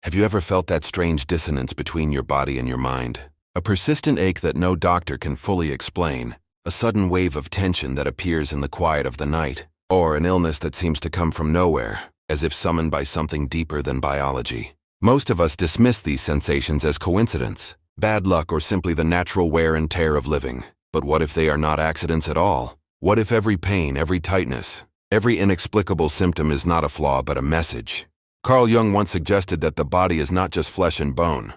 Have you ever felt that strange dissonance between your body and your mind? A persistent ache that no doctor can fully explain, a sudden wave of tension that appears in the quiet of the night, or an illness that seems to come from nowhere, as if summoned by something deeper than biology. Most of us dismiss these sensations as coincidence, bad luck, or simply the natural wear and tear of living. But what if they are not accidents at all? What if every pain, every tightness, every inexplicable symptom is not a flaw but a message? Carl Jung once suggested that the body is not just flesh and bone.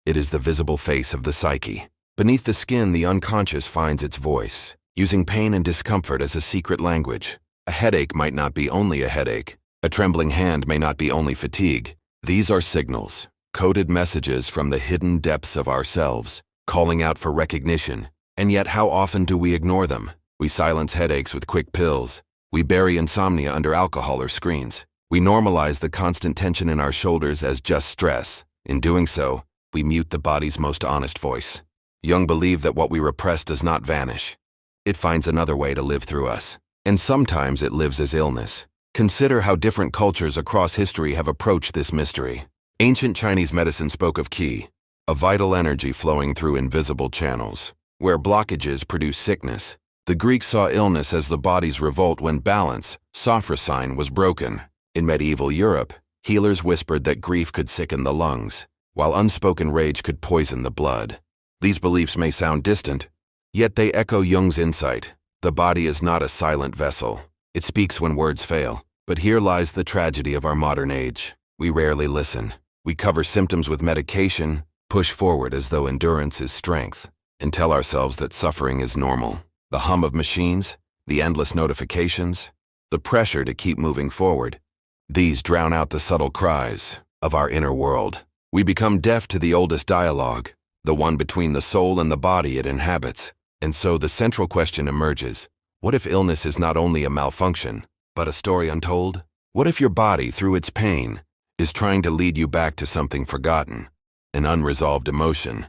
It is the visible face of the psyche. Beneath the skin, the unconscious finds its voice, using pain and discomfort as a secret language. A headache might not be only a headache. A trembling hand may not be only fatigue. These are signals, coded messages from the hidden depths of ourselves, calling out for recognition. And yet, how often do we ignore them? We silence headaches with quick pills. We bury insomnia under alcohol or screens. We normalize the constant tension in our shoulders as just stress. In doing so, we mute the body's most honest voice. Jung believed that what we repress does not vanish. It finds another way to live through us. And sometimes it lives as illness. Consider how different cultures across history have approached this mystery. Ancient Chinese medicine spoke of qi, a vital energy flowing through invisible channels. Where blockages produce sickness, the Greeks saw illness as the body's revolt when balance, sophrosyne, was broken. In medieval Europe, healers whispered that grief could sicken the lungs, while unspoken rage could poison the blood. These beliefs may sound distant, yet they echo Jung's insight. The body is not a silent vessel. It speaks when words fail. But here lies the tragedy of our modern age. We rarely listen. We cover symptoms with medication, push forward as though endurance is strength, and tell ourselves that suffering is normal. The hum of machines, the endless notifications, the pressure to keep moving forward. These drown out the subtle cries of our inner world. We become deaf to the oldest dialogue, the one between the soul and the body it inhabits. And so the central question emerges: what if illness is not only a malfunction, but a story untold? What if your body, through its pain, is trying to lead you back to something forgotten, an unresolved emotion,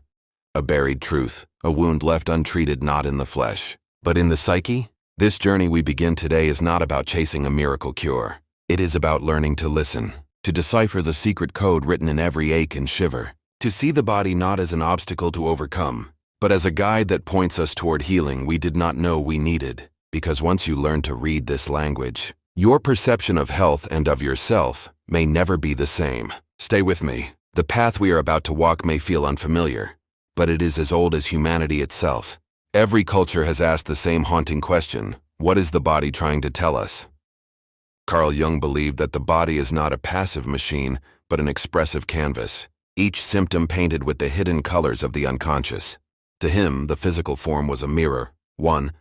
a buried truth, a wound left untreated not in the flesh, but in the psyche? This journey we begin today is not about chasing a miracle cure. It is about learning to listen, to decipher the secret code written in every ache and shiver, to see the body not as an obstacle to overcome, but as a guide that points us toward healing we did not know we needed. Because once you learn to read this language, your perception of health and of yourself may never be the same. Stay with me. The path we are about to walk may feel unfamiliar, but it is as old as humanity itself. Every culture has asked the same haunting question: what is the body trying to tell us? Carl Jung believed that the body is not a passive machine, but an expressive canvas, each symptom painted with the hidden colors of the unconscious. To him, the physical form was a mirror, one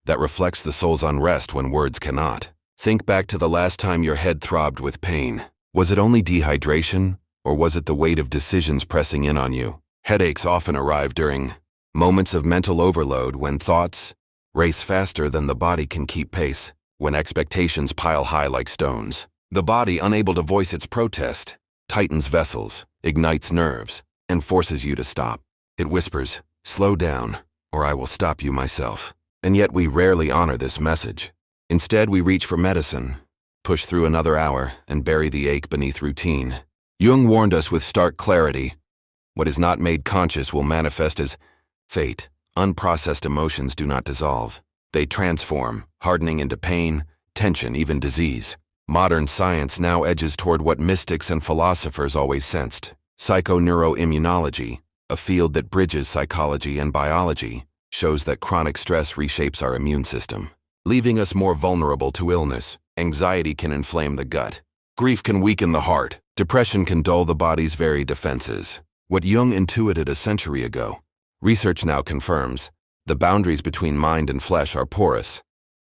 that reflects the soul's unrest when words cannot. Think back to the last time your head throbbed with pain. Was it only dehydration, or was it the weight of decisions pressing in on you? Headaches often arrive during moments of mental overload, when thoughts race faster than the body can keep pace, when expectations pile high like stones. The body, unable to voice its protest, tightens vessels, ignites nerves, and forces you to stop. It whispers, "Slow down, or I will stop you myself." And yet we rarely honor this message. Instead, we reach for medicine, push through another hour, and bury the ache beneath routine. Jung warned us with stark clarity: what is not made conscious will manifest as fate. Unprocessed emotions do not dissolve. They transform, hardening into pain, tension, even disease. Modern science now edges toward what mystics and philosophers always sensed: psychoneuroimmunology, a field that bridges psychology and biology, shows that chronic stress reshapes our immune system, leaving us more vulnerable to illness. Anxiety can inflame the gut. Grief can weaken the heart. Depression can dull the body's very defenses. What Jung intuited a century ago, research now confirms: the boundaries between mind and flesh are porous.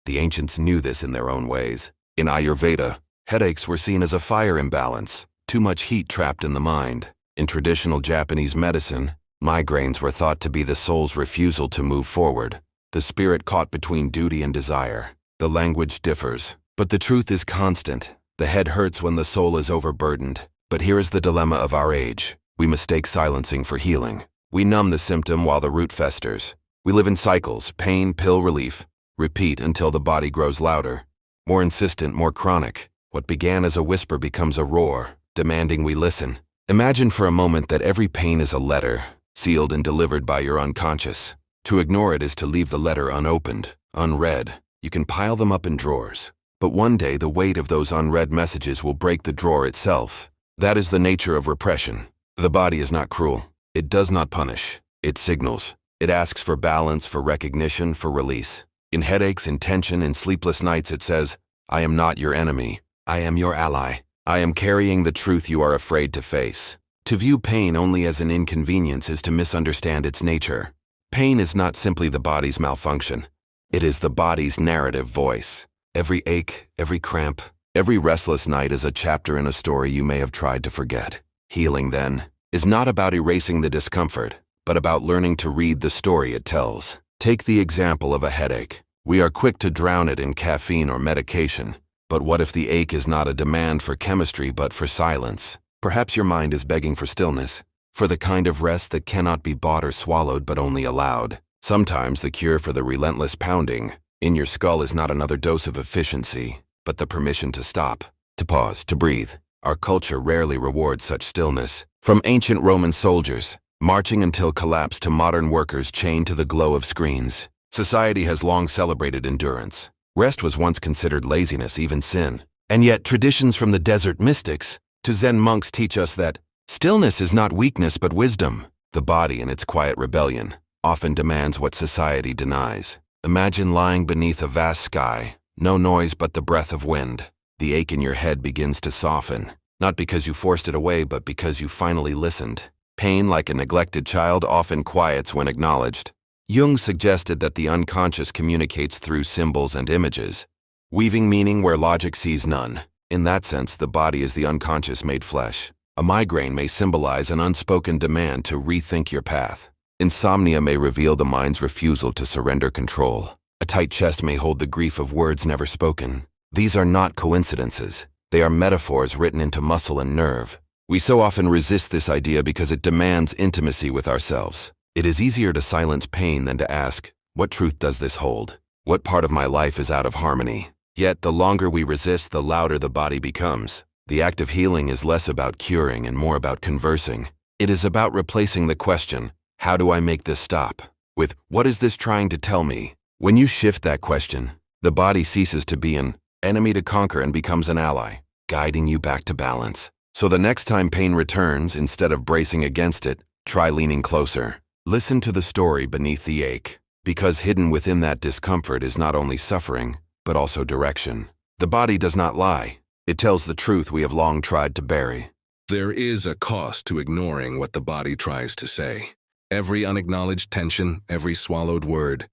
The ancients knew this in their own ways. In Ayurveda, headaches were seen as a fire imbalance, too much heat trapped in the mind. In traditional Japanese medicine, migraines were thought to be the soul's refusal to move forward, the spirit caught between duty and desire. The language differs, but the truth is constant. The head hurts when the soul is overburdened. But here is the dilemma of our age. We mistake silencing for healing. We numb the symptom while the root festers. We live in cycles: pain, pill, relief. Repeat until the body grows louder, more insistent, more chronic. What began as a whisper becomes a roar, demanding we listen. Imagine for a moment that every pain is a letter, sealed and delivered by your unconscious. To ignore it is to leave the letter unopened, unread. You can pile them up in drawers. But one day the weight of those unread messages will break the drawer itself. That is the nature of repression. The body is not cruel. It does not punish. It signals. It asks for balance, for recognition, for release. In headaches, in tension, in sleepless nights, it says, I am not your enemy. I am your ally. I am carrying the truth you are afraid to face. To view pain only as an inconvenience is to misunderstand its nature. Pain is not simply the body's malfunction. It is the body's narrative voice. Every ache, every cramp, every restless night is a chapter in a story you may have tried to forget. Healing, then, is not about erasing the discomfort, but about learning to read the story it tells. Take the example of a headache. We are quick to drown it in caffeine or medication. But what if the ache is not a demand for chemistry but for silence? Perhaps your mind is begging for stillness, for the kind of rest that cannot be bought or swallowed but only allowed. Sometimes the cure for the relentless pounding in your skull is not another dose of efficiency, but the permission to stop, to pause, to breathe. Our culture rarely rewards such stillness. From ancient Roman soldiers, marching until collapse, to modern workers chained to the glow of screens, society has long celebrated endurance. Rest was once considered laziness, even sin. And yet traditions from the desert mystics to Zen monks teach us that stillness is not weakness but wisdom. The body in its quiet rebellion often demands what society denies. Imagine lying beneath a vast sky, no noise but the breath of wind. The ache in your head begins to soften, not because you forced it away but because you finally listened. Pain, like a neglected child, often quiets when acknowledged. Jung suggested that the unconscious communicates through symbols and images, weaving meaning where logic sees none. In that sense, the body is the unconscious made flesh. A migraine may symbolize an unspoken demand to rethink your path. Insomnia may reveal the mind's refusal to surrender control. A tight chest may hold the grief of words never spoken. These are not coincidences. They are metaphors written into muscle and nerve. We so often resist this idea because it demands intimacy with ourselves. It is easier to silence pain than to ask, what truth does this hold? What part of my life is out of harmony? Yet, the longer we resist, the louder the body becomes. The act of healing is less about curing and more about conversing. It is about replacing the question, how do I make this stop, with what is this trying to tell me? When you shift that question, the body ceases to be an enemy to conquer and becomes an ally, guiding you back to balance. So the next time pain returns, instead of bracing against it, try leaning closer. Listen to the story beneath the ache, because hidden within that discomfort is not only suffering, but also direction. The body does not lie. It tells the truth we have long tried to bury. There is a cost to ignoring what the body tries to say. Every unacknowledged tension, every swallowed word,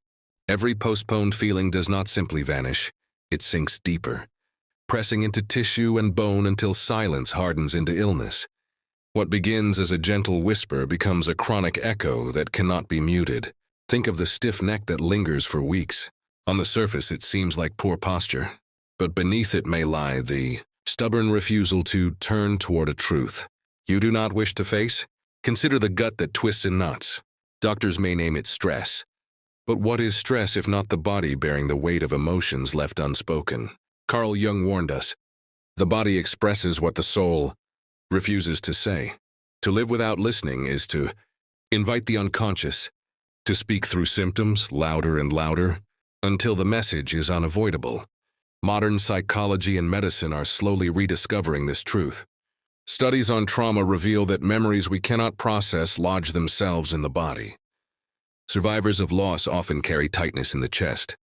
every postponed feeling does not simply vanish. It sinks deeper, pressing into tissue and bone until silence hardens into illness. What begins as a gentle whisper becomes a chronic echo that cannot be muted. Think of the stiff neck that lingers for weeks. On the surface, it seems like poor posture, but beneath it may lie the stubborn refusal to turn toward a truth you do not wish to face. Consider the gut that twists in knots. Doctors may name it stress. But what is stress if not the body bearing the weight of emotions left unspoken? Carl Jung warned us, the body expresses what the soul refuses to say. To live without listening is to invite the unconscious, to speak through symptoms louder and louder until the message is unavoidable. Modern psychology and medicine are slowly rediscovering this truth. Studies on trauma reveal that memories we cannot process lodge themselves in the body. Survivors of loss often carry tightness in the chest.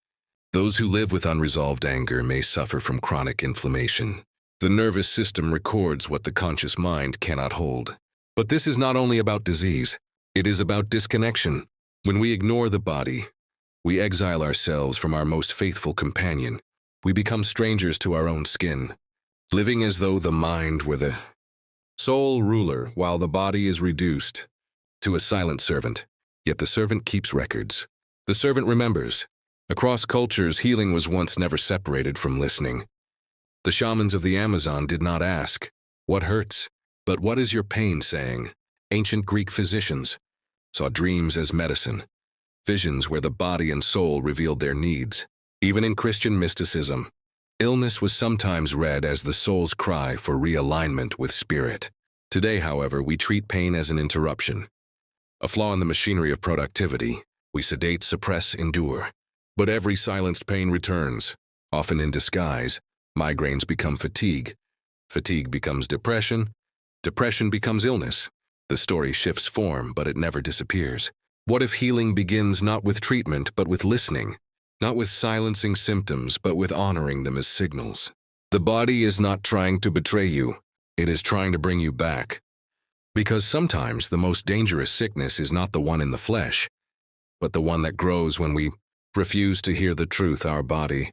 Those who live with unresolved anger may suffer from chronic inflammation. The nervous system records what the conscious mind cannot hold. But this is not only about disease. It is about disconnection. When we ignore the body, we exile ourselves from our most faithful companion. We become strangers to our own skin, living as though the mind were the sole ruler while the body is reduced to a silent servant. Yet the servant keeps records. The servant remembers. Across cultures, healing was once never separated from listening. The shamans of the Amazon did not ask, what hurts? But what is your pain saying? Ancient Greek physicians saw dreams as medicine, visions where the body and soul revealed their needs. Even in Christian mysticism, illness was sometimes read as the soul's cry for realignment with spirit. Today, however, we treat pain as an interruption, a flaw in the machinery of productivity. We sedate, suppress, endure. But every silenced pain returns, often in disguise. Migraines become fatigue. Fatigue becomes depression. Depression becomes illness. The story shifts form, but it never disappears. What if healing begins not with treatment, but with listening? Not with silencing symptoms, but with honoring them as signals. The body is not trying to betray you. It is trying to bring you back. Because sometimes the most dangerous sickness is not the one in the flesh, but the one that grows when we refuse to hear the truth our body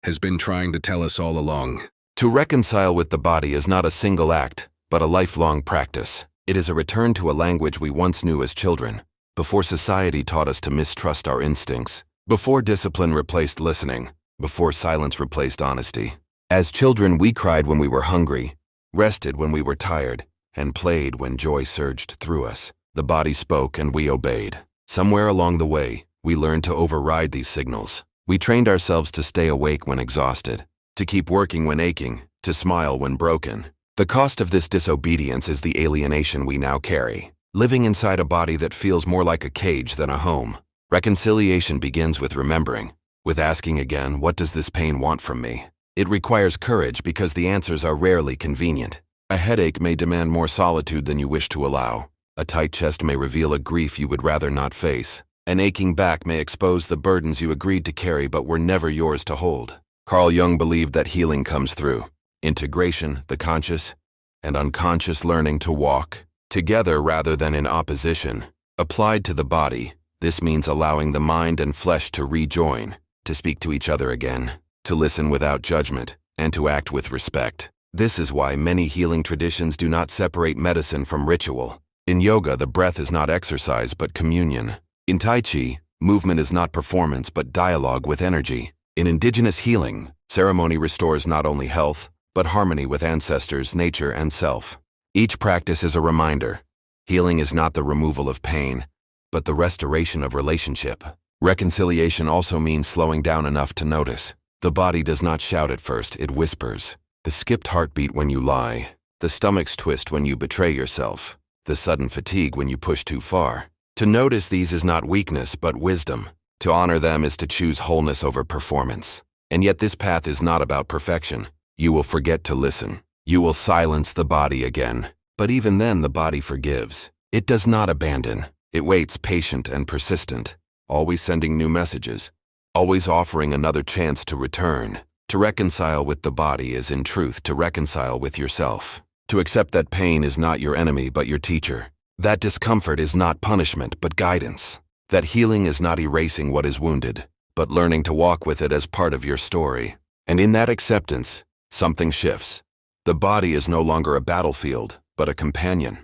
has been trying to tell us all along. To reconcile with the body is not a single act, but a lifelong practice. It is a return to a language we once knew as children, before society taught us to mistrust our instincts, before discipline replaced listening, before silence replaced honesty. As children, we cried when we were hungry, rested when we were tired, and played when joy surged through us. The body spoke and we obeyed. Somewhere along the way, we learned to override these signals. We trained ourselves to stay awake when exhausted, to keep working when aching, to smile when broken. The cost of this disobedience is the alienation we now carry, living inside a body that feels more like a cage than a home. Reconciliation begins with remembering, with asking again, what does this pain want from me? It requires courage because the answers are rarely convenient. A headache may demand more solitude than you wish to allow. A tight chest may reveal a grief you would rather not face. An aching back may expose the burdens you agreed to carry but were never yours to hold. Carl Jung believed that healing comes through integration, the conscious and unconscious learning to walk together rather than in opposition. Applied to the body, this means allowing the mind and flesh to rejoin, to speak to each other again, to listen without judgment, and to act with respect. This is why many healing traditions do not separate medicine from ritual. In yoga, the breath is not exercise but communion. In Tai Chi, movement is not performance but dialogue with energy. In indigenous healing, ceremony restores not only health, but harmony with ancestors, nature, and self. Each practice is a reminder. Healing is not the removal of pain, but the restoration of relationship. Reconciliation also means slowing down enough to notice. The body does not shout at first, it whispers. The skipped heartbeat when you lie, the stomach's twist when you betray yourself, the sudden fatigue when you push too far. To notice these is not weakness, but wisdom. To honor them is to choose wholeness over performance. And yet this path is not about perfection. You will forget to listen. You will silence the body again. But even then, the body forgives. It does not abandon. It waits, patient and persistent, always sending new messages, always offering another chance to return. To reconcile with the body is, in truth, to reconcile with yourself. To accept that pain is not your enemy, but your teacher. That discomfort is not punishment, but guidance. That healing is not erasing what is wounded, but learning to walk with it as part of your story. And in that acceptance, something shifts. The body is no longer a battlefield, but a companion,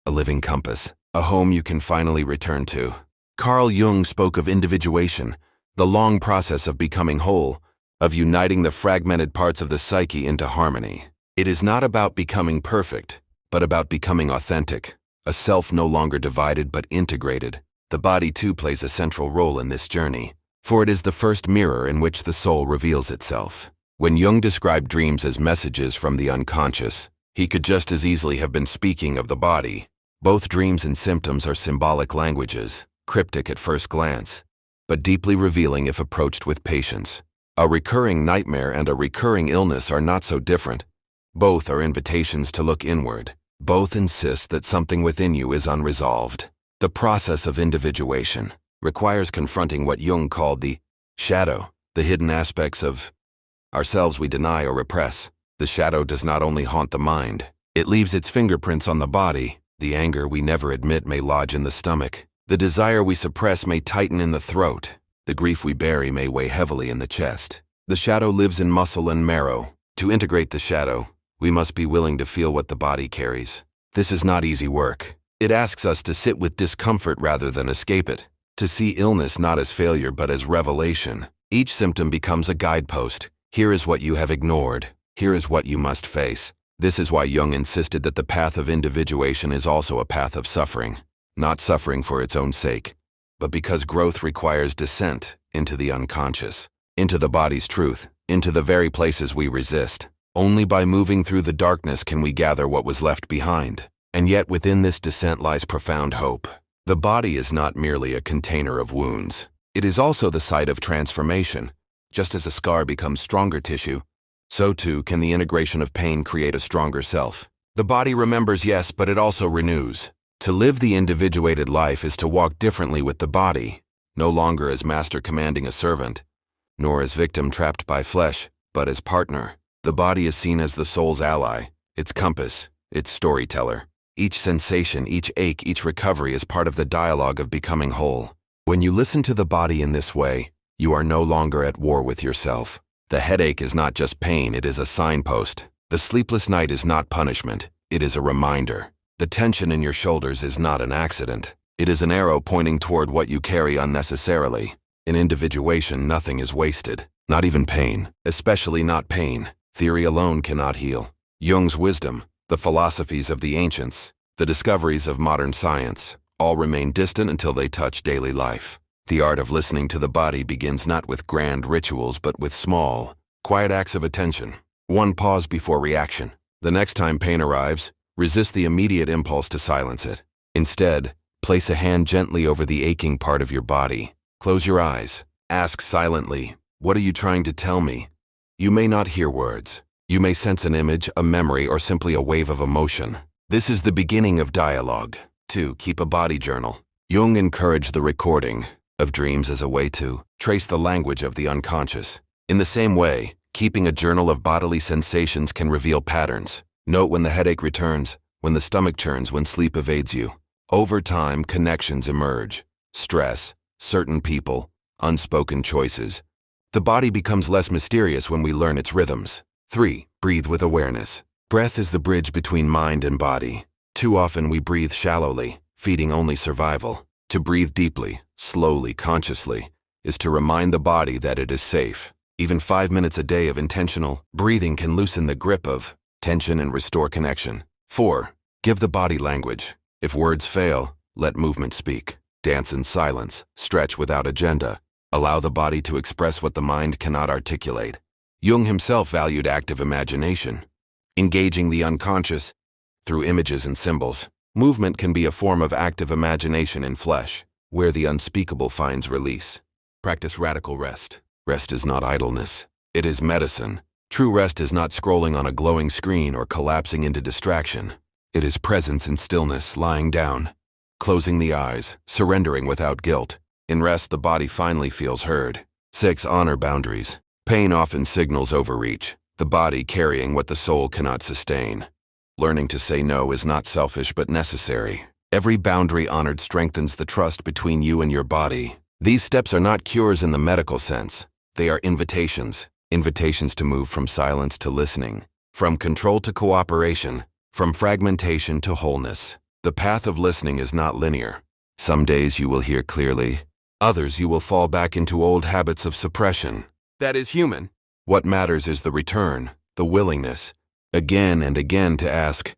a living compass, a home you can finally return to. Carl Jung spoke of individuation, the long process of becoming whole, of uniting the fragmented parts of the psyche into harmony. It is not about becoming perfect, but about becoming authentic, a self no longer divided but integrated. The body too plays a central role in this journey, for it is the first mirror in which the soul reveals itself. When Jung described dreams as messages from the unconscious, he could just as easily have been speaking of the body. Both dreams and symptoms are symbolic languages, cryptic at first glance, but deeply revealing if approached with patience. A recurring nightmare and a recurring illness are not so different. Both are invitations to look inward. Both insist that something within you is unresolved. The process of individuation requires confronting what Jung called the shadow, the hidden aspects of ourselves we deny or repress. The shadow does not only haunt the mind, it leaves its fingerprints on the body. The anger we never admit may lodge in the stomach. The desire we suppress may tighten in the throat. The grief we bury may weigh heavily in the chest. The shadow lives in muscle and marrow. To integrate the shadow, we must be willing to feel what the body carries. This is not easy work. It asks us to sit with discomfort rather than escape it, to see illness not as failure but as revelation. Each symptom becomes a guidepost. Here is what you have ignored. Here is what you must face. This is why Jung insisted that the path of individuation is also a path of suffering, not suffering for its own sake, but because growth requires descent into the unconscious, into the body's truth, into the very places we resist. Only by moving through the darkness can we gather what was left behind. And yet within this descent lies profound hope. The body is not merely a container of wounds. It is also the site of transformation. Just as a scar becomes stronger tissue, so too can the integration of pain create a stronger self. The body remembers, yes, but it also renews. To live the individuated life is to walk differently with the body, no longer as master commanding a servant, nor as victim trapped by flesh, but as partner. The body is seen as the soul's ally, its compass, its storyteller. Each sensation, each ache, each recovery is part of the dialogue of becoming whole. When you listen to the body in this way, you are no longer at war with yourself. The headache is not just pain, it is a signpost. The sleepless night is not punishment, it is a reminder. The tension in your shoulders is not an accident. It is an arrow pointing toward what you carry unnecessarily. In individuation, nothing is wasted, not even pain, especially not pain. Theory alone cannot heal. Jung's wisdom, the philosophies of the ancients, the discoveries of modern science, all remain distant until they touch daily life. The art of listening to the body begins not with grand rituals but with small, quiet acts of attention. One pause before reaction. The next time pain arrives, resist the immediate impulse to silence it. Instead, place a hand gently over the aching part of your body. Close your eyes. Ask silently, "What are you trying to tell me?" You may not hear words. You may sense an image, a memory, or simply a wave of emotion. This is the beginning of dialogue. 2. Keep a body journal. Jung encouraged the recording of dreams as a way to trace the language of the unconscious. In the same way, keeping a journal of bodily sensations can reveal patterns. Note when the headache returns, when the stomach churns, when sleep evades you. Over time, connections emerge. Stress, certain people, unspoken choices. The body becomes less mysterious when we learn its rhythms. 3. Breathe with awareness. Breath is the bridge between mind and body. Too often we breathe shallowly, feeding only survival. To breathe deeply, slowly, consciously, is to remind the body that it is safe. Even 5 minutes a day of intentional breathing can loosen the grip of tension and restore connection. 4. Give the body language. If words fail, let movement speak. Dance in silence, stretch without agenda. Allow the body to express what the mind cannot articulate. Jung himself valued active imagination, engaging the unconscious through images and symbols. Movement can be a form of active imagination in flesh, where the unspeakable finds release. Practice radical rest. Rest is not idleness. It is medicine. True rest is not scrolling on a glowing screen or collapsing into distraction. It is presence in stillness, lying down, closing the eyes, surrendering without guilt. In rest, the body finally feels heard. 6. Honor boundaries. Pain often signals overreach, the body carrying what the soul cannot sustain. Learning to say no is not selfish but necessary. Every boundary honored strengthens the trust between you and your body. These steps are not cures in the medical sense. They are invitations. Invitations to move from silence to listening, from control to cooperation, from fragmentation to wholeness. The path of listening is not linear. Some days you will hear clearly. Others you will fall back into old habits of suppression. That is human. What matters is the return, the willingness, again and again to ask,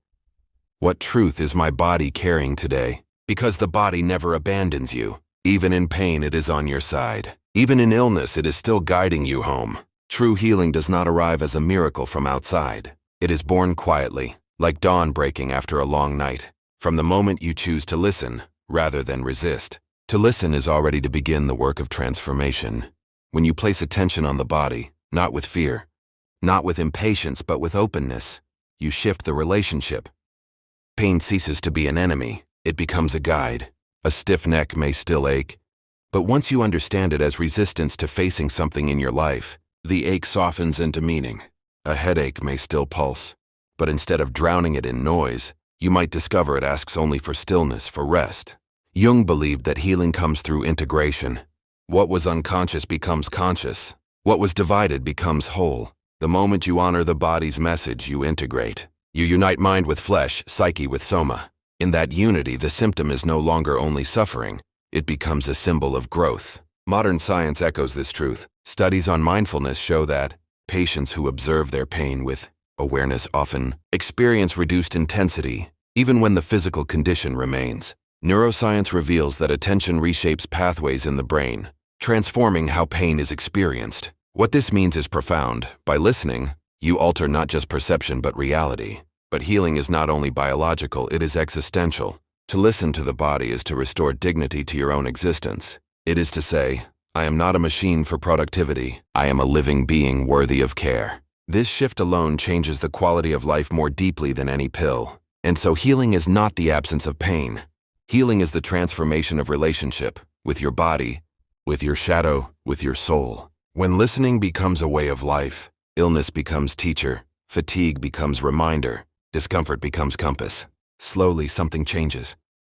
what truth is my body carrying today? Because the body never abandons you. Even in pain, it is on your side. Even in illness, it is still guiding you home. True healing does not arrive as a miracle from outside. It is born quietly, like dawn breaking after a long night. From the moment you choose to listen, rather than resist. To listen is already to begin the work of transformation. When you place attention on the body, not with fear, not with impatience, but with openness, you shift the relationship. Pain ceases to be an enemy. It becomes a guide. A stiff neck may still ache, but once you understand it as resistance to facing something in your life, the ache softens into meaning. A headache may still pulse, but instead of drowning it in noise, you might discover it asks only for stillness, for rest. Jung believed that healing comes through integration. What was unconscious becomes conscious. What was divided becomes whole. The moment you honor the body's message, you integrate. You unite mind with flesh, psyche with soma. In that unity, the symptom is no longer only suffering. It becomes a symbol of growth. Modern science echoes this truth. Studies on mindfulness show that patients who observe their pain with awareness often experience reduced intensity, even when the physical condition remains. Neuroscience reveals that attention reshapes pathways in the brain, transforming how pain is experienced. What this means is profound. By listening, you alter not just perception but reality. But healing is not only biological, it is existential. To listen to the body is to restore dignity to your own existence. It is to say, I am not a machine for productivity. I am a living being worthy of care. This shift alone changes the quality of life more deeply than any pill. And so healing is not the absence of pain. Healing is the transformation of relationship with your body, with your shadow, with your soul. When listening becomes a way of life, illness becomes teacher, fatigue becomes reminder, discomfort becomes compass. Slowly, something changes.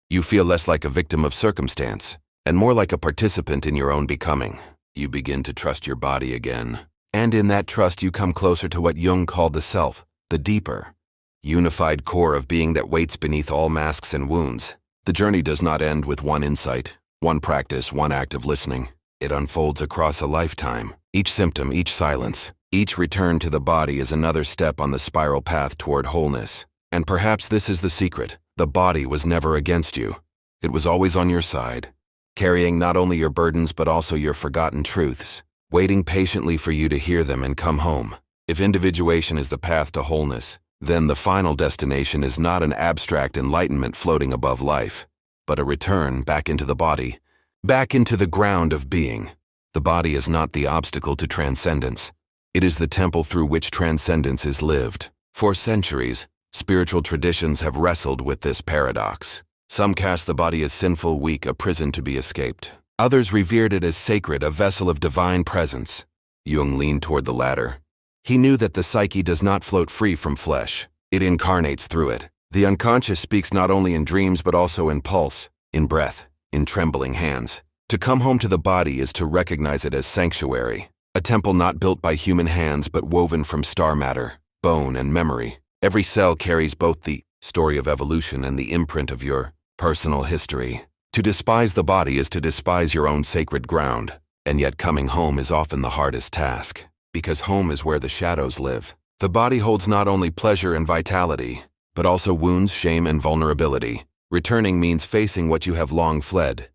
You feel less like a victim of circumstance, and more like a participant in your own becoming. You begin to trust your body again. And in that trust you come closer to what Jung called the self, the deeper, unified core of being that waits beneath all masks and wounds. The journey does not end with one insight, one practice, one act of listening. It unfolds across a lifetime. Each symptom, each silence, each return to the body is another step on the spiral path toward wholeness. And perhaps this is the secret. The body was never against you. It was always on your side, carrying not only your burdens but also your forgotten truths, waiting patiently for you to hear them and come home. If individuation is the path to wholeness, then the final destination is not an abstract enlightenment floating above life, but a return back into the body, back into the ground of being. The body is not the obstacle to transcendence. It is the temple through which transcendence is lived. For centuries, spiritual traditions have wrestled with this paradox. Some cast the body as sinful, weak, a prison to be escaped. Others revered it as sacred, a vessel of divine presence. Jung leaned toward the latter. He knew that the psyche does not float free from flesh. It incarnates through it. The unconscious speaks not only in dreams but also in pulse, in breath, in trembling hands. To come home to the body is to recognize it as sanctuary, a temple not built by human hands but woven from star matter, bone, and memory. Every cell carries both the story of evolution and the imprint of your personal history. To despise the body is to despise your own sacred ground, and yet coming home is often the hardest task, because home is where the shadows live. The body holds not only pleasure and vitality, but also wounds, shame, and vulnerability. Returning means facing what you have long fled,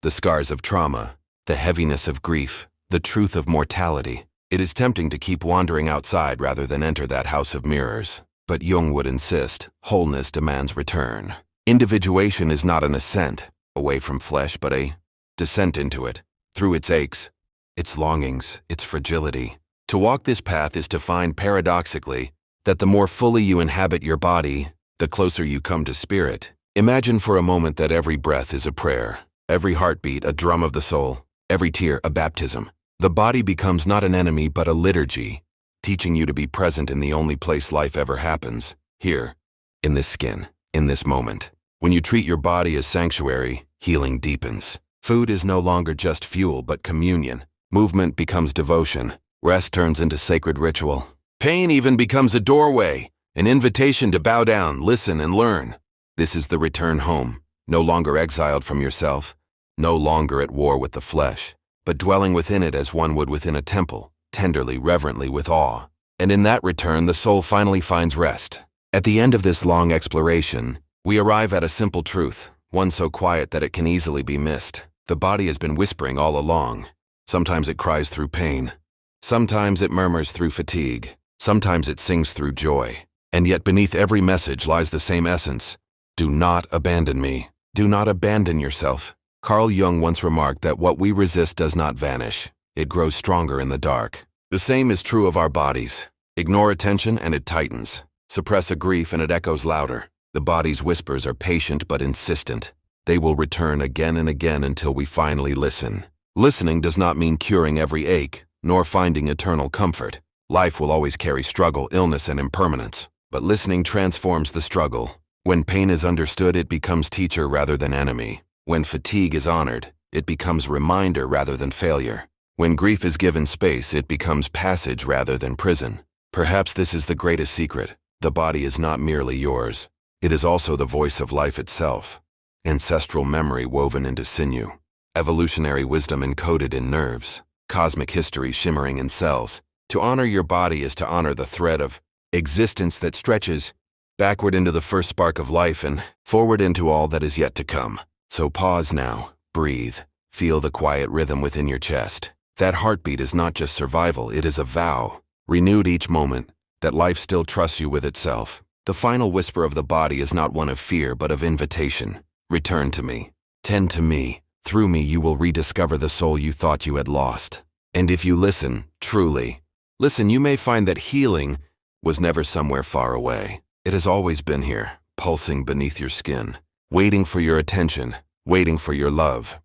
the scars of trauma, the heaviness of grief, the truth of mortality. It is tempting to keep wandering outside rather than enter that house of mirrors. But Jung would insist, wholeness demands return. Individuation is not an ascent away from flesh, but a descent into it, through its aches, its longings, its fragility. To walk this path is to find, paradoxically, that the more fully you inhabit your body, the closer you come to spirit. Imagine for a moment that every breath is a prayer, every heartbeat a drum of the soul, every tear a baptism. The body becomes not an enemy but a liturgy, teaching you to be present in the only place life ever happens, here, in this skin, in this moment. When you treat your body as sanctuary, healing deepens. Food is no longer just fuel but communion. Movement becomes devotion. Rest turns into sacred ritual. Pain even becomes a doorway, an invitation to bow down, listen, and learn. This is the return home, no longer exiled from yourself, no longer at war with the flesh, but dwelling within it as one would within a temple, tenderly, reverently, with awe. And in that return, the soul finally finds rest. At the end of this long exploration, we arrive at a simple truth, one so quiet that it can easily be missed. The body has been whispering all along. Sometimes it cries through pain. Sometimes it murmurs through fatigue. Sometimes it sings through joy. And yet beneath every message lies the same essence. Do not abandon me. Do not abandon yourself. Carl Jung once remarked that what we resist does not vanish. It grows stronger in the dark. The same is true of our bodies. Ignore attention and it tightens. Suppress a grief and it echoes louder. The body's whispers are patient but insistent. They will return again and again until we finally listen. Listening does not mean curing every ache, nor finding eternal comfort. Life will always carry struggle, illness, and impermanence. But listening transforms the struggle. When pain is understood, it becomes teacher rather than enemy. When fatigue is honored, it becomes reminder rather than failure. When grief is given space, it becomes passage rather than prison. Perhaps this is the greatest secret. The body is not merely yours. It is also the voice of life itself. Ancestral memory woven into sinew. Evolutionary wisdom encoded in nerves. Cosmic history shimmering in cells. To honor your body is to honor the thread of existence that stretches backward into the first spark of life and forward into all that is yet to come. So pause now, breathe, feel the quiet rhythm within your chest. That heartbeat is not just survival, it is a vow, renewed each moment, that life still trusts you with itself. The final whisper of the body is not one of fear, but of invitation. Return to me. Tend to me. Through me you will rediscover the soul you thought you had lost. And if you listen, truly, listen, you may find that healing was never somewhere far away. It has always been here, pulsing beneath your skin, waiting for your attention, waiting for your love.